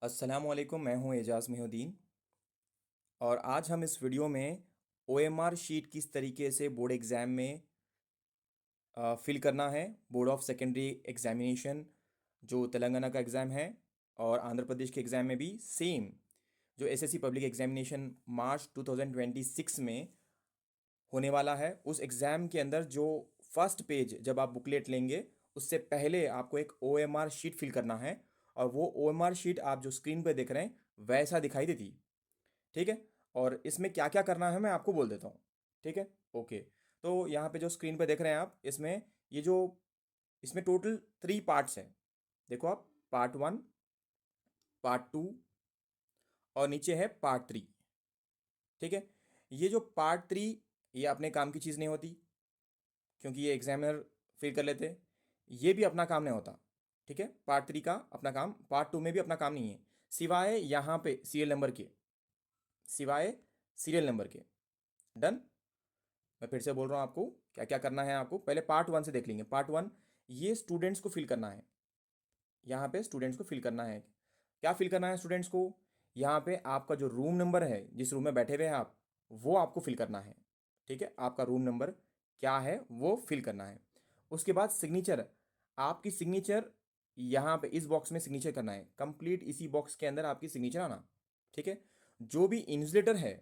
अस्सलामुअलैकुम, मैं हूं एजाज़ मोहिउद्दीन। और आज हम इस वीडियो में ओएमआर शीट किस तरीके से बोर्ड एग्ज़ाम में फिल करना है। बोर्ड ऑफ सेकेंडरी एग्जामिनेशन जो तेलंगाना का एग्ज़ाम है और आंध्र प्रदेश के एग्ज़ाम में भी सेम जो एसएससी पब्लिक एग्जामिनेशन मार्च 2026 में होने वाला है, उस एग्ज़ाम के अंदर जो फर्स्ट पेज जब आप बुकलेट लेंगे उससे पहले आपको एक ओएमआर शीट फिल करना है। और वो ओएमआर शीट आप जो स्क्रीन पे देख रहे हैं वैसा दिखाई देती। ठीक है। और इसमें क्या क्या करना है मैं आपको बोल देता हूँ। ठीक है। ओके। तो यहाँ पे जो स्क्रीन पे देख रहे हैं आप, इसमें ये जो इसमें टोटल 3 पार्ट्स हैं। देखो आप, पार्ट 1, पार्ट 2 और नीचे है पार्ट 3। ठीक है। ये जो पार्ट 3, ये अपने काम की चीज़ नहीं होती क्योंकि ये एग्जामिनर फिल कर लेते। ये भी अपना काम नहीं होता। ठीक है। पार्ट 3 का अपना काम, पार्ट 2 में भी अपना काम नहीं है, सिवाय यहाँ पे सीरियल नंबर के, सिवाय सीरियल नंबर के। डन। मैं फिर से बोल रहा हूँ आपको क्या क्या करना है। आपको पहले पार्ट 1 से देख लेंगे। पार्ट 1, ये स्टूडेंट्स को फिल करना है। यहाँ पे स्टूडेंट्स को फिल करना है। क्या फिल करना है स्टूडेंट्स को? यहाँ पे आपका जो रूम नंबर है, जिस रूम में बैठे हुए हैं आप, वो आपको फिल करना है। ठीक है। आपका रूम नंबर क्या है वो फिल करना है। उसके बाद सिग्नेचर, आपकी सिग्नेचर यहाँ पे इस बॉक्स में सिग्नेचर करना है। कंप्लीट इसी बॉक्स के अंदर आपकी सिग्नेचर आना। ठीक है। जो भी इन्सुलेटर है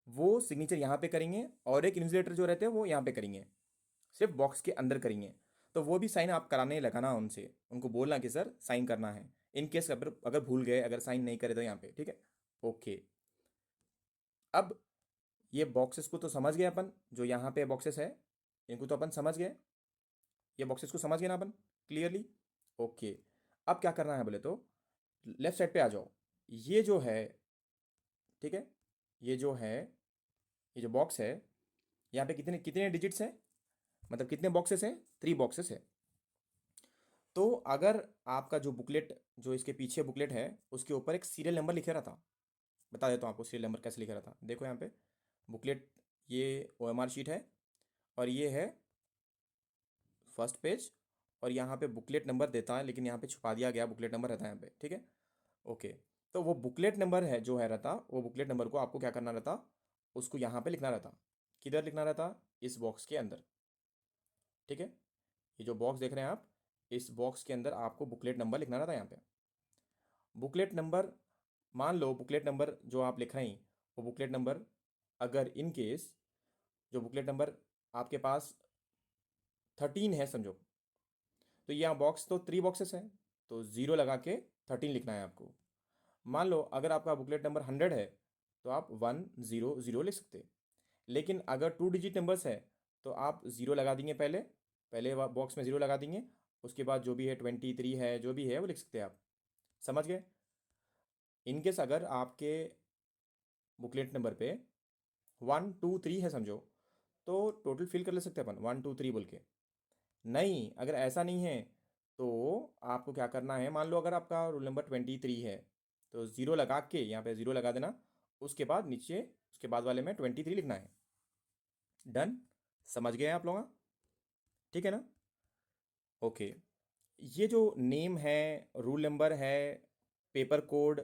वो सिग्नेचर यहाँ पे करेंगे, और एक इन्सुलेटर जो रहते हैं वो यहाँ पे करेंगे, सिर्फ बॉक्स के अंदर करेंगे। तो वो भी साइन आप कराने लगाना उनसे, उनको बोलना कि सर साइन करना है। इन केस अगर अगर भूल गए, अगर साइन नहीं करे तो यहाँ पे। ठीक है। ओके। अब ये बॉक्सेस को तो समझ गए अपन, जो यहाँ पे बॉक्सेस है इनको तो अपन समझ गए। ये बॉक्सेस को समझ गए ना अपन क्लियरली? ओके। अब क्या करना है बोले तो लेफ्ट साइड पे आ जाओ। ये जो है, ठीक है, ये जो है, ये जो बॉक्स है, यहाँ पे कितने कितने डिजिट्स हैं, मतलब कितने बॉक्सेस हैं? 3 बॉक्सेस है। तो अगर आपका जो बुकलेट, जो इसके पीछे बुकलेट है, उसके ऊपर एक सीरियल नंबर लिखे रहा था। बता देता हूँ आपको सीरियल नंबर कैसे लिखा रहा था। देखो यहाँ पे बुकलेट, ये ओएमआर शीट है और ये है फर्स्ट पेज, और यहाँ पे बुकलेट नंबर देता है, लेकिन यहाँ पे छुपा दिया गया बुकलेट नंबर रहता है यहाँ पे। ठीक है। ओके। तो वो बुकलेट नंबर है जो है रहता, वो बुकलेट नंबर को आपको क्या करना रहता, उसको यहाँ पे लिखना रहता। किधर लिखना रहता? इस बॉक्स के अंदर। ठीक है। ये जो बॉक्स देख रहे हैं आप, इस बॉक्स के अंदर आपको बुकलेट नंबर लिखना रहता है यहाँ पे। बुकलेट नंबर, मान लो बुकलेट नंबर जो आप लिख रहे हैं, वो बुकलेट नंबर अगर इन केस जो बुकलेट नंबर आपके पास 13 है समझो, तो यहाँ बॉक्स तो 3 बॉक्सेस हैं, तो 0 लगा के 13 लिखना है आपको। मान लो अगर आपका बुकलेट नंबर 100 है, तो आप 100 लिख सकते हैं। लेकिन अगर 2 डिजिट नंबर्स है, तो आप 0 लगा देंगे, पहले पहले बॉक्स में 0 लगा देंगे। उसके बाद जो भी है 23 है, जो भी है वो लिख सकते हैं आप। समझ गए? इनकेस अगर आपके बुकलेट नंबर पे 1 2 3 है समझो, तो टोटल फिल कर ले सकते हैं अपन 1 2 3 बोल के। नहीं, अगर ऐसा नहीं है तो आपको क्या करना है, मान लो अगर आपका रोल नंबर 23 है, तो 0 लगा के यहाँ पे 0 लगा देना। उसके बाद नीचे उसके बाद वाले में 23 लिखना है। डन। समझ गए आप लोग? ठीक है ना? ओके। ये जो नेम है, रूल नंबर है, paper code,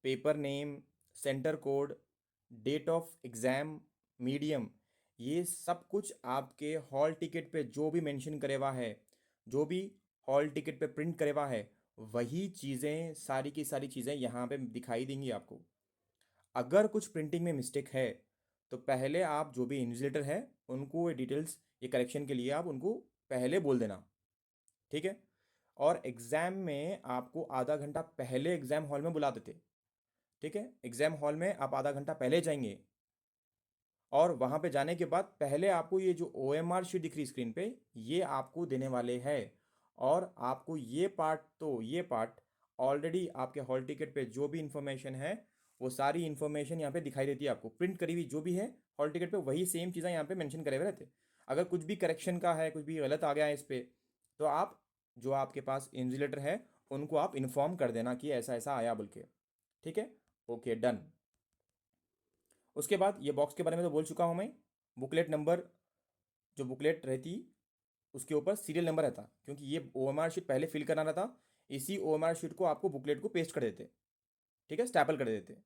paper name, centre code, date of exam, medium, ये सब कुछ आपके हॉल टिकट पे जो भी मेंशन करे हुआ है, जो भी हॉल टिकट पे प्रिंट करे हुआ है, वही चीज़ें, सारी की सारी चीज़ें यहाँ पे दिखाई देंगी आपको। अगर कुछ प्रिंटिंग में मिस्टेक है, तो पहले आप जो भी इन्विजिलेटर है उनको ये डिटेल्स, ये करेक्शन के लिए आप उनको पहले बोल देना। ठीक है। और एग्ज़ाम में आपको आधा घंटा पहले एग्ज़ाम हॉल में बुला देते। ठीक है। एग्ज़ाम हॉल में आप आधा घंटा पहले जाएंगे, और वहाँ पे जाने के बाद पहले आपको ये जो ओएमआर शीट दिख रही स्क्रीन पे, ये आपको देने वाले हैं। और आपको ये पार्ट, तो ये पार्ट ऑलरेडी आपके हॉल टिकट पे जो भी इंफॉर्मेशन है, वो सारी इंफॉर्मेशन यहाँ पे दिखाई देती है आपको, प्रिंट करी हुई जो भी है हॉल टिकट पे, वही सेम चीज़ें यहाँ पे मेंशन करे हुए रहते। अगर कुछ भी करेक्शन का है, कुछ भी गलत आ गया है इस पे, तो आप जो आपके पास इन्विजिलेटर है उनको आप इन्फॉर्म कर देना कि ऐसा ऐसा आया बोल के। ठीक है। Okay, done. उसके बाद ये बॉक्स के बारे में तो बोल चुका हूँ मैं। बुकलेट नंबर, जो बुकलेट रहती उसके ऊपर सीरियल नंबर रहता, क्योंकि ये ओएमआर शीट पहले फिल करना रहता, इसी ओएमआर शीट को आपको बुकलेट को पेस्ट कर देते। ठीक है, स्टैपल कर देते।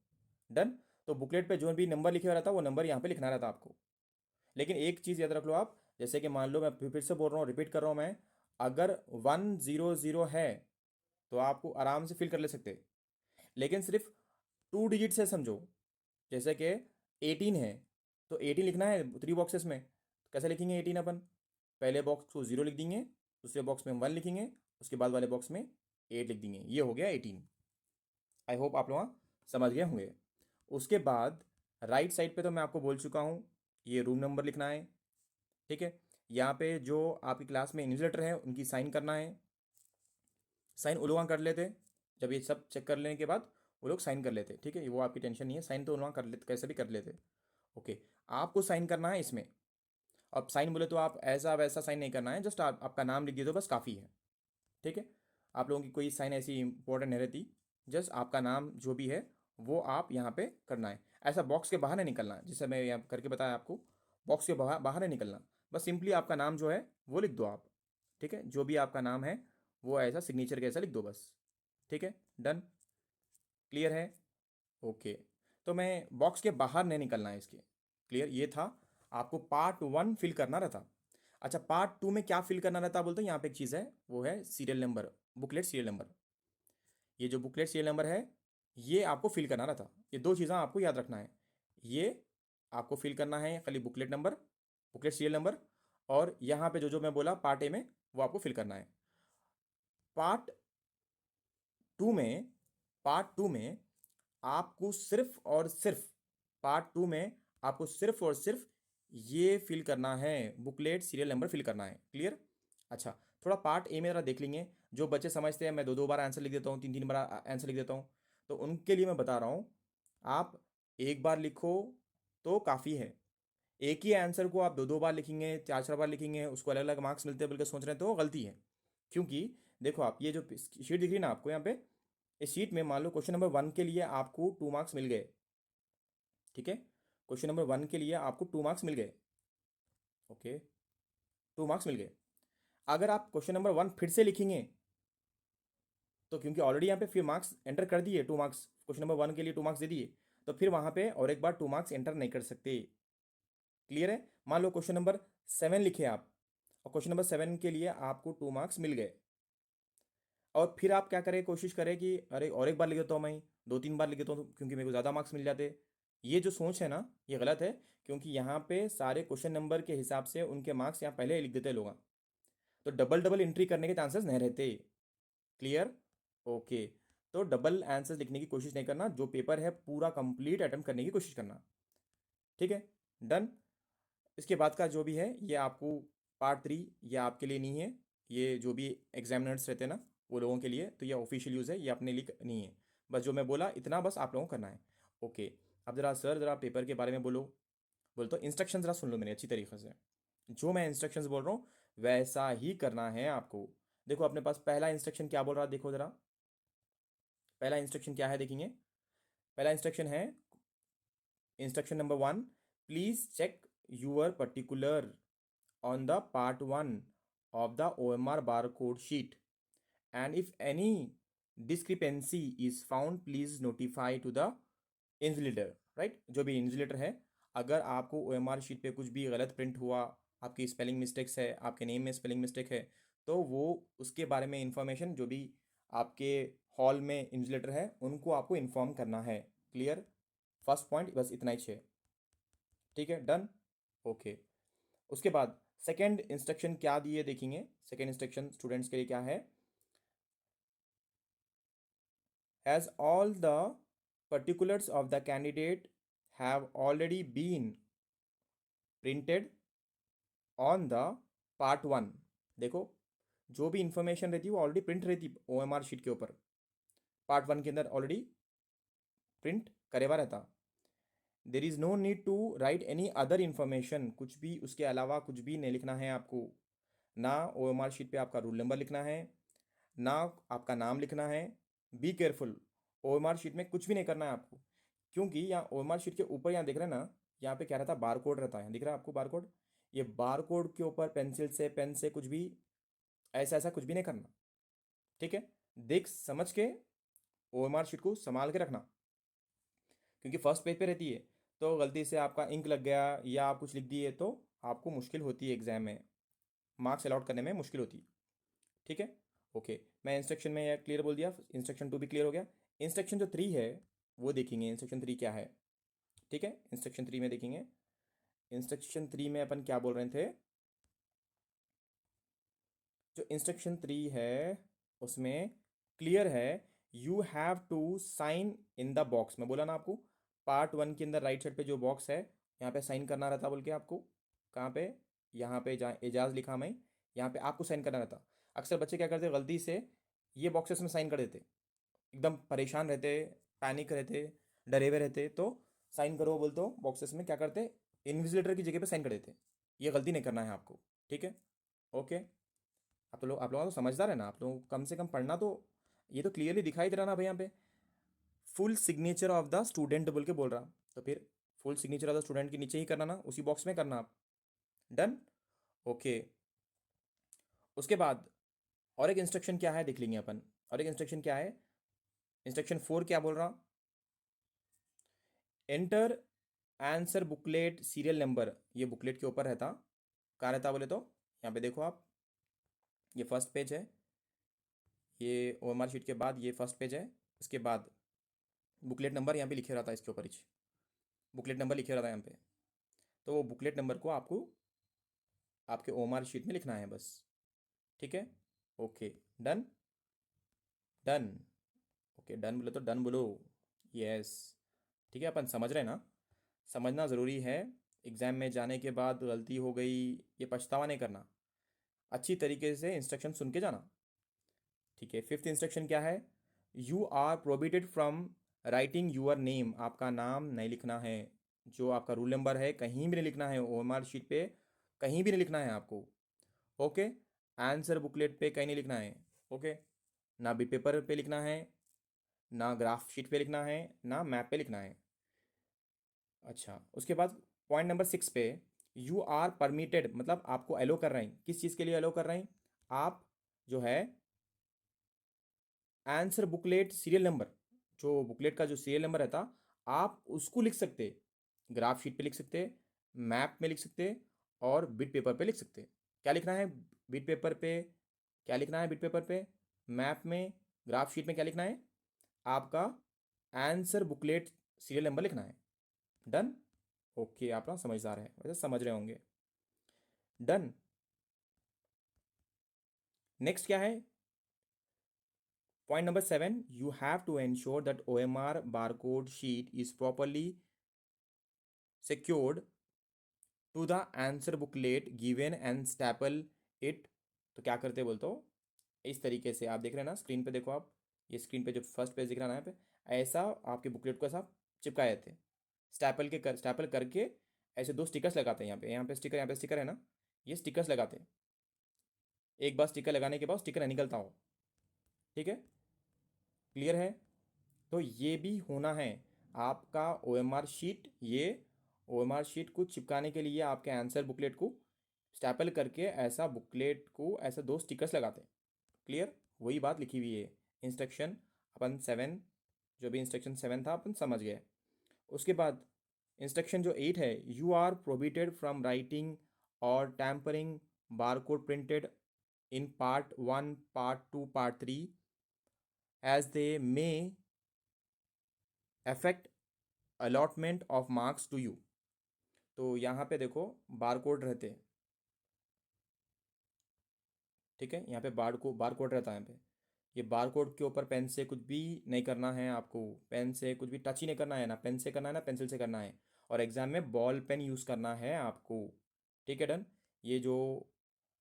डन। तो बुकलेट पे जो भी नंबर लिखे हुआ रहता है वो नंबर यहाँ पे लिखना रहता आपको। लेकिन एक चीज़ याद रख लो आप, जैसे कि मान लो मैं फिर से बोल रहा हूँ, रिपीट कर रहा हूँ मैं, अगर 100 है तो आपको आराम से फिल कर ले सकते, लेकिन सिर्फ 2 डिजिट से समझो। जैसे कि 18 है तो 18 लिखना है 3 बॉक्सेस में, कैसे लिखेंगे 18 अपन? पहले बॉक्स को 0 लिख देंगे, दूसरे बॉक्स में 1 लिखेंगे, उसके बाद वाले बॉक्स में 8 लिख देंगे, ये हो गया 18। आई होप आप लोग समझ गए होंगे। उसके बाद राइट साइड पे तो मैं आपको बोल चुका हूँ, ये रूम नंबर लिखना है। ठीक है, यहाँ पे जो आपकी क्लास में इन्विजिलेटर है उनकी साइन करना है। साइन वो लोग कर लेते, जब ये सब चेक कर लेने के बाद वो लोग साइन कर लेते। ठीक है, वो आपकी टेंशन नहीं है, साइन तो वो लोग कर लेते, कैसे भी कर लेते। ओके, आपको साइन करना है इसमें। अब साइन बोले तो आप ऐसा वैसा साइन नहीं करना है, जस्ट आपका नाम लिख दिए तो बस काफ़ी है। ठीक है, आप लोगों की कोई साइन ऐसी इंपॉर्टेंट नहीं रहती, जस्ट आपका नाम जो भी है वो आप यहाँ पे करना है। ऐसा बॉक्स के बाहर नहीं निकलना है, जैसे मैं यहाँ करके बताया आपको, बॉक्स के बाहर बाहर नहीं निकलना। बस सिंपली आपका नाम जो है वो लिख दो आप। ठीक है, जो भी आपका नाम है वो ऐसा सिग्नेचर के ऐसा लिख दो बस। ठीक है, डन, क्लियर है? ओके, तो मैं बॉक्स के बाहर नहीं निकलना है इसके। क्लियर, ये था आपको पार्ट 1 फिल करना रहता। अच्छा, पार्ट 2 में क्या फिल करना रहता बोलते हैं, यहाँ पे एक चीज़ है, वो है serial number, booklet serial number. ये जो बुकलेट सीरियल नंबर है ये आपको फिल करना रहता। ये दो चीज़ें आपको याद रखना है, ये आपको फिल करना है खाली booklet number, booklet serial number, और यहाँ पे जो जो मैं बोला पार्ट 1 में वो आपको फिल करना है। पार्ट टू में पार्ट टू में आपको सिर्फ और सिर्फ पार्ट 2 में आपको सिर्फ और सिर्फ ये फिल करना है, बुकलेट सीरियल नंबर फिल करना है। क्लियर? अच्छा, थोड़ा पार्ट ए में ज़रा देख लेंगे। जो बच्चे समझते हैं मैं दो दो बार आंसर लिख देता हूँ, तीन तीन बार आंसर लिख देता हूँ, तो उनके लिए मैं बता रहा हूँ, आप एक बार लिखो तो काफ़ी है। एक ही आंसर को आप दो दो बार लिखेंगे, चार चार बार लिखेंगे, उसको अलग अलग मार्क्स मिलते हैं बल्कि सोच रहे हैं, तो वो गलती है। क्योंकि देखो, आप ये जो शीट दिख रही है ना आपको यहाँ पे, इस शीट में मान लो क्वेश्चन नंबर 1 के लिए आपको 2 मार्क्स मिल गए। ठीक है, क्वेश्चन नंबर 1 के लिए आपको 2 मार्क्स मिल गए। ओके, 2 मार्क्स मिल गए। अगर आप क्वेश्चन नंबर 1 फिर से लिखेंगे तो क्योंकि ऑलरेडी यहाँ पे फिर मार्क्स एंटर कर दिए, 2 मार्क्स क्वेश्चन नंबर 1 के लिए 2 मार्क्स दे दिए, तो फिर वहाँ पे और एक बार 2 मार्क्स एंटर नहीं कर सकते। क्लियर है? मान लो क्वेश्चन नंबर 7 लिखे आप, और क्वेश्चन नंबर 7 के लिए आपको 2 मार्क्स मिल गए, और फिर आप क्या करें, कोशिश करें कि अरे और एक बार लिख देता हूँ, मैं दो तीन बार लिख देता हूँ क्योंकि मेरे को ज़्यादा मार्क्स मिल जाते। ये जो सोच है ना, ये गलत है, क्योंकि यहाँ पे सारे क्वेश्चन नंबर के हिसाब से उनके मार्क्स यहाँ पहले ही लिख देते लोग, तो डबल डबल एंट्री करने के चांसेस नहीं रहते। क्लियर? ओके, तो डबल आंसर लिखने की कोशिश नहीं करना, जो पेपर है पूरा कंप्लीट अटेम्प्ट करने की कोशिश करना। ठीक है, डन। इसके बाद का जो भी है ये आपको पार्ट 3, ये आपके लिए नहीं है, ये जो भी एग्जामिनर्स रहते हैं ना वो लोगों के लिए, तो ये ऑफिशियल यूज़ है, ये अपने लिए नहीं है। बस जो मैं बोला इतना बस आप लोगों को करना है। ओके, अब ज़रा सर ज़रा पेपर के बारे में बोलो। बोलते हो इंस्ट्रक्शन ज़रा सुन लो मेरे अच्छी तरीके से, जो मैं इंस्ट्रक्शंस बोल रहा हूँ वैसा ही करना है आपको। देखो अपने पास पहला इंस्ट्रक्शन क्या बोल रहा है, देखो ज़रा पहला इंस्ट्रक्शन क्या है, देखेंगे। पहला इंस्ट्रक्शन है instruction number 1, please check your particular on the part 1 of the OMR barcode sheet, and if any discrepancy is found please notify to the invigilator, right? जो भी इन्विजिलेटर है, अगर आपको OMR शीट पे कुछ भी गलत प्रिंट हुआ, आपकी स्पेलिंग मिस्टेक्स है, आपके नेम में स्पेलिंग मिस्टेक है, तो वो उसके बारे में इंफॉर्मेशन जो भी आपके हॉल में इन्विजिलेटर है उनको आपको इन्फॉर्म करना है। क्लियर? फर्स्ट पॉइंट बस इतना ही है। ठीक है, डन। ओके, उसके बाद सेकेंड इंस्ट्रक्शन क्या दिए देखेंगे। सेकेंड इंस्ट्रक्शन स्टूडेंट्स के लिए क्या है, as all the particulars of the candidate have already been printed on the part 1। देखो, जो भी इंफॉर्मेशन रहती है वो ऑलरेडी प्रिंट रहती है OMR शीट के ऊपर, पार्ट 1 के अंदर ऑलरेडी प्रिंट करे हुआ रहता। There is no need to write any other information, कुछ भी उसके अलावा कुछ भी नहीं लिखना है आपको। ना OMR शीट पे आपका रूल नंबर लिखना है, ना आपका नाम लिखना है। बी केयरफुल, OMR शीट में कुछ भी नहीं करना है आपको, क्योंकि यहाँ OMR शीट के ऊपर यहाँ देख रहे हैं ना, यहाँ पे क्या रहता है, बार कोड रहता है, दिख रहा है आपको बार कोड? ये बार कोड के ऊपर पेंसिल से पेन से कुछ भी ऐसा ऐसा कुछ भी नहीं करना। ठीक है, देख समझ के OMR शीट को संभाल के रखना, क्योंकि फर्स्ट पेज पे रहती है। तो गलती से आपका इंक लग गया या आप कुछ लिख दिए तो आपको मुश्किल होती है एग्ज़ाम में, मार्क्स अलॉट करने में मुश्किल होती है। ठीक है, ओके। मैं इंस्ट्रक्शन में यह क्लियर बोल दिया, इंस्ट्रक्शन 2 भी क्लियर हो गया। इंस्ट्रक्शन जो 3 है वो देखेंगे, इंस्ट्रक्शन 3 क्या है। ठीक है, इंस्ट्रक्शन 3 में देखेंगे। इंस्ट्रक्शन 3 में अपन क्या बोल रहे थे, जो इंस्ट्रक्शन 3 है उसमें क्लियर है, you have to sign in the box. मैं बोला ना आपको, पार्ट 1 के अंदर राइट साइड पे जो बॉक्स है यहाँ पे साइन करना रहता बोल के आपको। कहाँ पे, यहाँ पे जहाँ एजाज लिखा मैं, यहाँ पे आपको साइन करना रहता। अक्सर बच्चे क्या करते, गलती से ये बॉक्सेस में साइन कर देते, एकदम परेशान रहते, पैनिक रहते, डरे हुए रहते, तो साइन करो बोल तो बॉक्सेस में क्या करते, इन्विजिलेटर की जगह पे साइन कर देते। ये गलती नहीं करना है आपको। ठीक है, ओके। आप लोग तो समझदार है ना, आप लोग कम से कम पढ़ना तो, ये तो क्लियरली दिखाई दे रहा ना भाई यहाँ पे, full signature of the student बोल के बोल रहा। तो फिर full signature of the student के नीचे ही करना ना, उसी बॉक्स में करना आप। Done, okay. उसके बाद और एक इंस्ट्रक्शन क्या है देख लेंगे अपन। और एक इंस्ट्रक्शन क्या है, इंस्ट्रक्शन 4 क्या बोल रहा, enter answer booklet serial number. ये बुकलेट के ऊपर रहता, कहाँ रहता बोले तो यहाँ पे देखो आप, ये फर्स्ट पेज है, ये OMR शीट के बाद ये फर्स्ट पेज है। इसके बाद बुकलेट नंबर यहाँ पे लिखे रहता है, इसके ऊपर ही बुकलेट नंबर लिखे रहता है यहाँ पे। तो वो बुकलेट नंबर को आपको आपके OMR शीट में लिखना है बस। ठीक है, okay. Done, done, okay. Done बोले तो डन बोलो, यस। ठीक है, अपन समझ रहे हैं ना, समझना ज़रूरी है। एग्ज़ाम में जाने के बाद गलती हो गई ये पछतावा नहीं करना, अच्छी तरीके से इंस्ट्रक्शन सुन के जाना। ठीक है, फिफ्थ इंस्ट्रक्शन क्या है, you are prohibited from writing your name. आपका नाम नहीं लिखना है, जो आपका रूल नंबर है कहीं भी नहीं लिखना है, OMR शीट पे कहीं भी नहीं लिखना है आपको। ओके, आंसर बुकलेट पे कहीं नहीं लिखना है। ओके, ना बिट पेपर पे लिखना है, ना ग्राफ शीट पे लिखना है, ना मैप पे लिखना है। अच्छा, उसके बाद पॉइंट नंबर 6 पे, यू आर परमिटेड, मतलब आपको एलो कर रहे हैं, किस चीज़ के लिए एलो कर रहे हैं, आप जो है आंसर बुकलेट सीरियल नंबर, जो बुकलेट का जो सीरियल नंबर रहता आप उसको लिख सकते, ग्राफ शीट पे लिख सकते, मैप में लिख सकते, और बिट पेपर पे लिख सकते। क्या लिखना है बिट पेपर पे, क्या लिखना है बिट पेपर पे, मैप में, ग्राफ शीट में क्या लिखना है, आपका आंसर बुकलेट सीरियल नंबर लिखना है। Done, okay. आप ना समझदार है, वैसे समझ रहे होंगे। डन, नेक्स्ट क्या है, point number 7, you have to ensure that OMR barcode sheet is properly secured to the answer booklet given and staple it. तो क्या करते बोल तो, इस तरीके से आप देख रहे हैं ना स्क्रीन पे, देखो आप, ये स्क्रीन पे जो फर्स्ट पेज दिख रहा है ना यहाँ पे, ऐसा आपके बुकलेट को ऐसा चिपकाए थे, स्टैपल करके ऐसे दो स्टिकर्स लगाते हैं यहाँ पे, स्टिकर, यहाँ पे स्टिकर है ना, ये स्टिकर्स लगाते हैं। एक बार स्टिकर लगाने के बाद स्टिकर नहीं निकलता हो। ठीक है, क्लियर है। तो ये भी होना है आपका OMR शीट, ये OMR शीट को चिपकाने के लिए आपके आंसर बुकलेट को स्टैपल करके ऐसा बुकलेट को ऐसा दो स्टिकर्स लगाते हैं। क्लियर, वही बात लिखी हुई है इंस्ट्रक्शन अपन 7, जो भी इंस्ट्रक्शन 7 था अपन समझ गए। उसके बाद इंस्ट्रक्शन जो 8 है, you are prohibited from writing और tampering barcode printed in part 1, part 2, part 3 as they may affect allotment of marks to you. तो यहाँ पे देखो बार कोड रहते हैं। ठीक है, यहाँ पे बार कोड रहता है यहाँ पे, ये बार कोड के ऊपर पेन से कुछ भी नहीं करना है आपको, पेन से कुछ भी टच ही नहीं करना है, ना पेन से करना है ना पेंसिल से करना है, और एग्ज़ाम में बॉल पेन यूज़ करना है आपको। ठीक है, डन। ये जो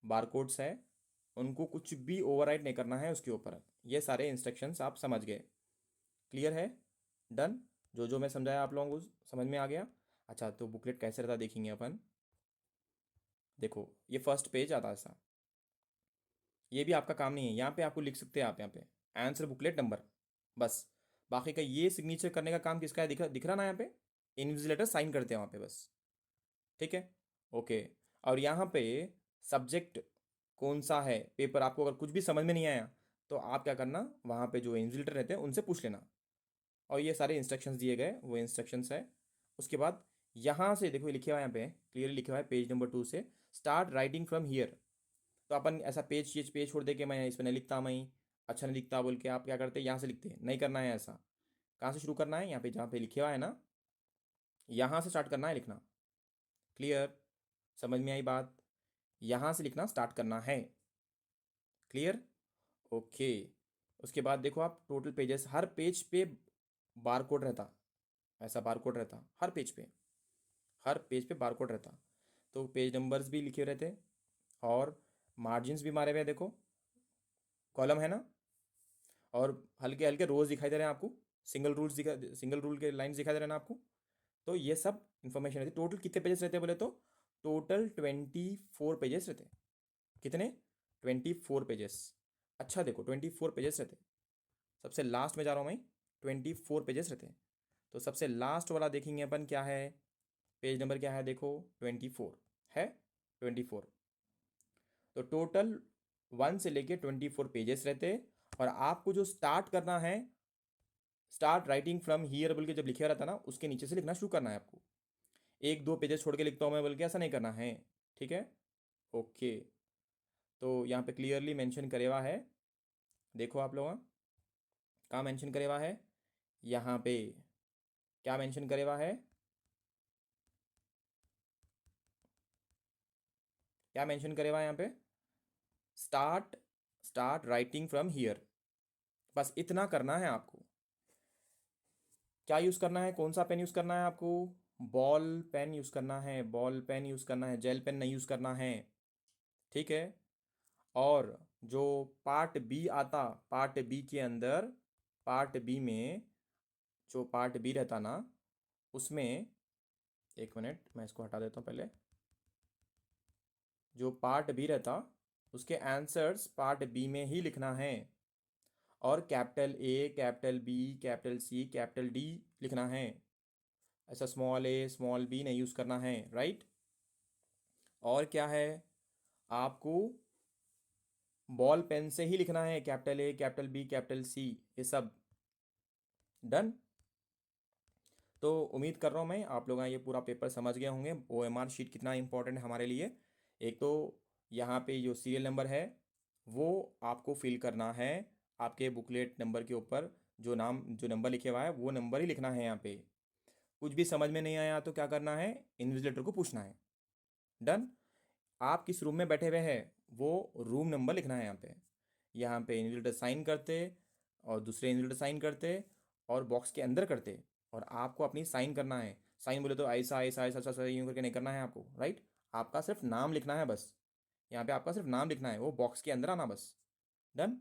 बार कोड्स है उनको कुछ भी ओवरराइट नहीं करना है उसके ऊपर। ये सारे इंस्ट्रक्शंस आप समझ गए, क्लियर है। डन, जो जो मैं समझाया आप लोगों को समझ में आ गया। अच्छा, तो बुकलेट कैसे रहता देखेंगे अपन। देखो ये फर्स्ट पेज आता है ऐसा, ये भी आपका काम नहीं है, यहाँ पे आपको लिख सकते हैं आप, यहाँ पे आंसर बुकलेट नंबर बस। बाकी का ये सिग्नेचर करने का काम किसका है, दिख रहा ना यहाँ पे, इन्विजिलेटर साइन करते हैं वहाँ पे बस। ठीक है, ओके। और यहाँ पे सब्जेक्ट कौन सा है पेपर, आपको अगर कुछ भी समझ में नहीं आया तो तो आप क्या करना, वहाँ पे जो इन्विजिलेटर रहते हैं उनसे पूछ लेना, और ये सारे इंस्ट्रक्शंस दिए गए वो इंस्ट्रक्शंस है। उसके बाद यहाँ से देखो, ये लिखे हुआ है यहाँ पे क्लियरली लिखा हुआ है पेज नंबर 2 से स्टार्ट राइटिंग फ्रॉम हियर। तो अपन ऐसा पेज ये पेज छोड़ दे के मैं इसमें नहीं लिखता, मैं अच्छा नहीं लिखता बोल के आप क्या करते हैं, यहाँ से लिखते हैं। नहीं करना है ऐसा। कहाँ से शुरू करना है, यहाँ पे जहाँ पे लिखे हुआ है ना, यहाँ से स्टार्ट करना है लिखना। क्लियर? समझ में आई बात? यहाँ से लिखना स्टार्ट करना है। क्लियर? ओके। उसके बाद देखो आप टोटल पेजेस, हर पेज पे बार कोड रहता, ऐसा बार कोड रहता हर पेज पे, हर पेज पे बार कोड रहता। तो पेज नंबर्स भी लिखे रहते, और मार्जिन्स भी मारे हुए हैं, देखो कॉलम है ना, और हल्के हल्के रोज दिखाई दे रहे हैं आपको, सिंगल रूल के लाइन्स दिखाई दे रहे हैं ना आपको। तो ये सब इन्फॉर्मेशन रहती है। टोटल कितने पेजेस रहते हैं बोले तो टोटल 24 पेजेस रहते हैं। कितने? 24 पेजेस। अच्छा देखो 24 पेजेस रहते हैं। सबसे लास्ट में जा रहा हूँ मैं, 24 पेजेस रहते हैं। तो सबसे लास्ट वाला देखेंगे अपन क्या है, पेज नंबर क्या है, देखो 24 है, 24। तो टोटल 1 से लेके 24 पेजेस रहते हैं। और आपको जो स्टार्ट करना है, स्टार्ट राइटिंग फ्रॉम हियर बोल के जब लिखा रहता ना, उसके नीचे से लिखना शुरू करना है आपको। एक दो पेजेस छोड़ के लिखता हूँ मैं बोल के ऐसा नहीं करना है। ठीक है? ओके। तो यहाँ पे क्लियरली मेंशन करे हुआ है, देखो आप लोग, कहाँ मेंशन करे हुआ है, यहाँ पे क्या मेंशन करे हुआ है, क्या मेंशन करे हुआ है यहाँ पे, start start writing from here. बस इतना करना है आपको। क्या यूज़ करना है, कौन सा पेन यूज़ करना है आपको, बॉल पेन यूज़ करना है, बॉल पेन यूज़ करना है, जेल पेन नहीं यूज़ करना है। ठीक है? और जो पार्ट बी आता, पार्ट बी के अंदर, पार्ट बी में जो पार्ट बी रहता ना, उसमें, एक मिनट मैं इसको हटा देता हूँ पहले, जो पार्ट बी रहता उसके आंसर्स पार्ट बी में ही लिखना है, और capital A, capital B, capital C, capital D लिखना है। ऐसा स्मॉल ए स्मॉल बी नहीं यूज़ करना है, राइट? और क्या है, आपको बॉल पेन से ही लिखना है, capital A, capital B, capital C, ये सब। डन? तो उम्मीद कर रहा हूँ मैं आप लोग ये पूरा पेपर समझ गए होंगे, ओएमआर शीट कितना इंपॉर्टेंट है हमारे लिए। एक तो यहाँ पे जो सीरियल नंबर है वो आपको फिल करना है, आपके बुकलेट नंबर के ऊपर जो नाम जो नंबर लिखे हुआ है वो नंबर ही लिखना है यहाँ पे। कुछ भी समझ में नहीं आया तो क्या करना है, इन्विजिलेटर को पूछना है। डन? आप किस रूम में बैठे हुए हैं वो रूम नंबर लिखना है यहाँ पे। यहाँ पे इन्विजिलेटर साइन करते, और दूसरे इन्विजिलेटर साइन करते, और बॉक्स के अंदर करते, और आपको अपनी साइन करना है। साइन बोले तो ऐसा ऐसा ऐसा ऐसा ऐसा यूँ करके नहीं करना है आपको, राइट? आपका सिर्फ नाम लिखना है बस। यहाँ पे आपका सिर्फ नाम लिखना है, वो बॉक्स के अंदर आना बस। डन?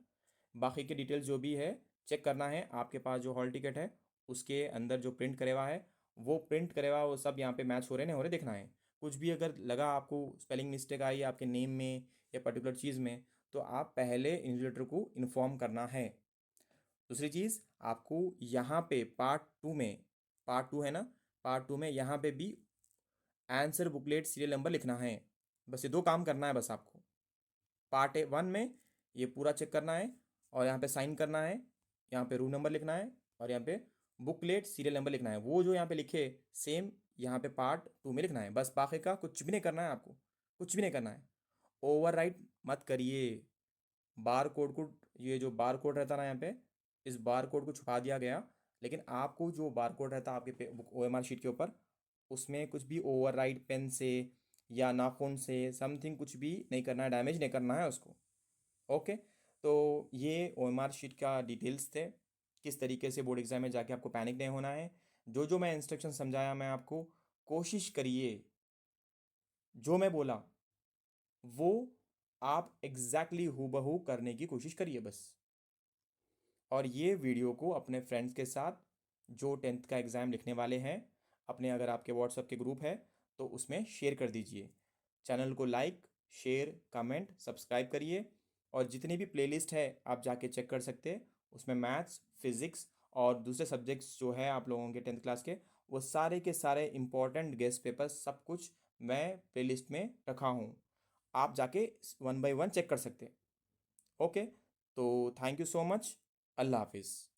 बाकी के डिटेल्स जो भी है चेक करना है, आपके पास जो हॉल टिकट है उसके अंदर जो प्रिंट करे हुआ है वो प्रिंट करे हुआ वो सब यहाँ पे मैच हो रहे नहीं हो रहे देखना है। कुछ भी अगर लगा आपको स्पेलिंग मिस्टेक आई आपके नेम में या पर्टिकुलर चीज़ में, तो आप पहले इन्विजिलेटर को इन्फॉर्म करना है। दूसरी चीज़, आपको यहाँ पे पार्ट 2 में, पार्ट 2 है ना, पार्ट 2 में यहाँ पे भी आंसर बुकलेट सीरियल नंबर लिखना है। बस ये दो काम करना है बस आपको। पार्ट 1 में ये पूरा चेक करना है, और यहाँ पे साइन करना है, यहाँ पे रूम नंबर लिखना है, और यहाँ पे बुकलेट सीरियल नंबर लिखना है। वो जो यहाँ पे लिखे सेम यहाँ पे पार्ट 2 में लिखना है। बस बाकी का कुछ भी नहीं करना है आपको, कुछ भी नहीं करना है। ओवर राइट मत करिए। बार कोड को, ये जो बार कोड रहता ना यहाँ पे, इस बार कोड को छुपा दिया गया, लेकिन आपको जो बार कोड रहता आपके ओएमआर शीट के ऊपर, उसमें कुछ भी ओवर राइट पेन से या नाखून से समथिंग कुछ भी नहीं करना है, डैमेज नहीं करना है उसको। ओके? तो ये ओएमआर शीट का डिटेल्स थे, किस तरीके से बोर्ड एग्जाम में जाके आपको पैनिक नहीं होना है। जो जो मैं इंस्ट्रक्शन समझाया मैं आपको, कोशिश करिए जो मैं बोला वो आप एग्जैक्टली हूबहू करने की कोशिश करिए बस। और ये वीडियो को अपने फ्रेंड्स के साथ जो 10th का एग्ज़ाम लिखने वाले हैं, अपने अगर आपके व्हाट्सएप के ग्रुप है तो उसमें शेयर कर दीजिए। चैनल को लाइक, शेयर, कमेंट, सब्सक्राइब करिए। और जितनी भी प्लेलिस्ट है आप जाके चेक कर सकते हैं, उसमें मैथ्स, फिज़िक्स और दूसरे सब्जेक्ट्स जो है आप लोगों के 10th क्लास के, वो सारे के सारे इंपॉर्टेंट गेस्ट पेपर सब कुछ मैं प्लेलिस्ट में रखा हूँ। आप जाके 1 बाय 1 चेक कर सकते हैं। ओके? तो थैंक यू सो मच। अल्लाह हाफिज़।